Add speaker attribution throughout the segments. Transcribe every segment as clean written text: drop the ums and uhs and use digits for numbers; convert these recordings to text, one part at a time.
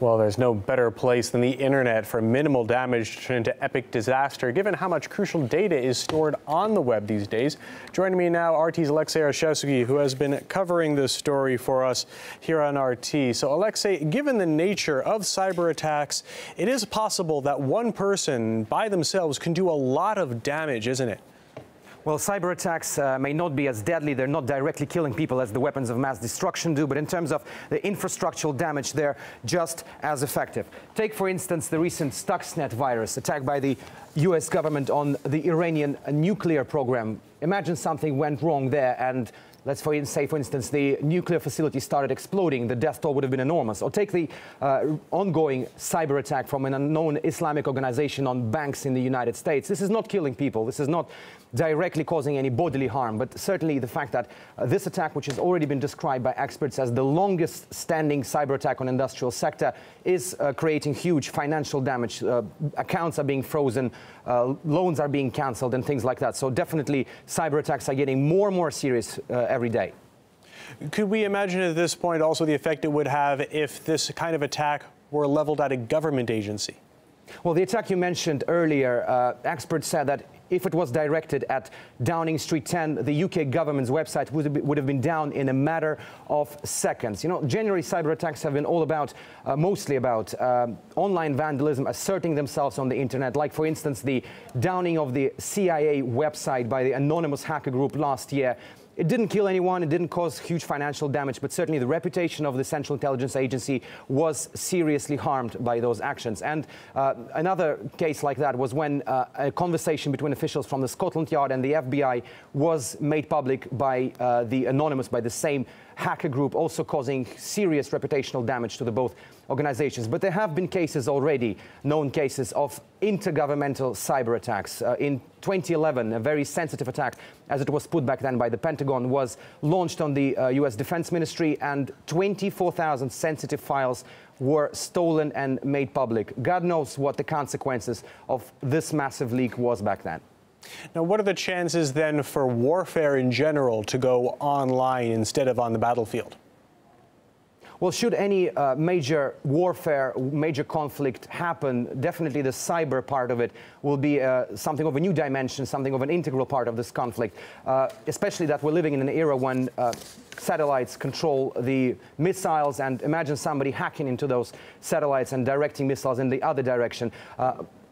Speaker 1: Well, there's no better place than the internet for minimal damage to turn into epic disaster, given how much crucial data is stored on the web these days. Joining me now, RT's Alexei Arshevsky, who has been covering this story for us here on RT. So, Alexei, given the nature of cyber attacks, it is possible that one person by themselves can do a lot of damage, isn't it?
Speaker 2: Well, cyber attacks may not be as deadly. They're not directly killing people as the weapons of mass destruction do, but in terms of the infrastructural damage, they're just as effective. Take, for instance, the recent Stuxnet virus attack by the US government on the Iranian nuclear program. Imagine something went wrong there and let's say, for instance, the nuclear facility started exploding. The death toll would have been enormous. Or take the ongoing cyber attack from an unknown Islamic organization on banks in the United States. This is not killing people. This is not directly causing any bodily harm. But certainly the fact that this attack, which has already been described by experts as the longest standing cyber attack on industrial sector, is creating huge financial damage. Accounts are being frozen, loans are being cancelled and things like that. So definitely cyber attacks are getting more and more serious every day.
Speaker 1: Could we imagine at this point also the effect it would have if this kind of attack were leveled at a government agency?
Speaker 2: Well, the attack you mentioned earlier, experts said that if it was directed at Downing Street 10, the UK government's website would have been down in a matter of seconds. You know, generally cyber attacks have been all about, mostly about online vandalism, asserting themselves on the internet. Like, for instance, the downing of the CIA website by the anonymous hacker group last year. It didn't kill anyone, it didn't cause huge financial damage, but certainly the reputation of the Central Intelligence Agency was seriously harmed by those actions. And another case like that was when a conversation between officials from the Scotland Yard and the FBI was made public by the same hacker group, also causing serious reputational damage to the both organizations. But there have been cases already, known cases of intergovernmental cyber attacks. In 2011, a very sensitive attack, as it was put back then by the Pentagon, was launched on the US Defense Ministry, and 24,000 sensitive files were stolen and made public. God knows what the consequences of this massive leak was back then.
Speaker 1: Now, what are the chances then for warfare in general to go online instead of on the battlefield?
Speaker 2: Well, should any major warfare, major conflict happen, definitely the cyber part of it will be something of a new dimension, something of an integral part of this conflict, especially that we're living in an era when satellites control the missiles, and imagine somebody hacking into those satellites and directing missiles in the other direction.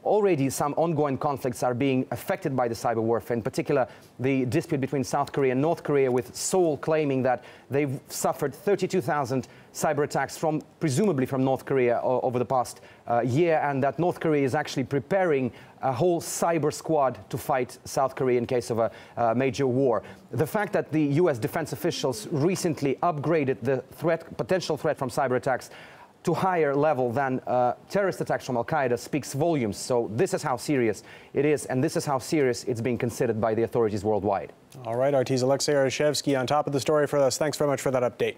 Speaker 2: Already some ongoing conflicts are being affected by the cyber warfare, in particular the dispute between South Korea and North Korea, with Seoul claiming that they've suffered 32,000 cyber attacks presumably from North Korea over the past year, and that North Korea is actually preparing a whole cyber squad to fight South Korea in case of a major war. The fact that the US defense officials recently upgraded the potential threat from cyber attacks to higher level than terrorist attacks from Al-Qaeda speaks volumes. So this is how serious it is, and this is how serious it's being considered by the authorities worldwide.
Speaker 1: All right, RT's Alexei Arshevsky on top of the story for us. Thanks very much for that update.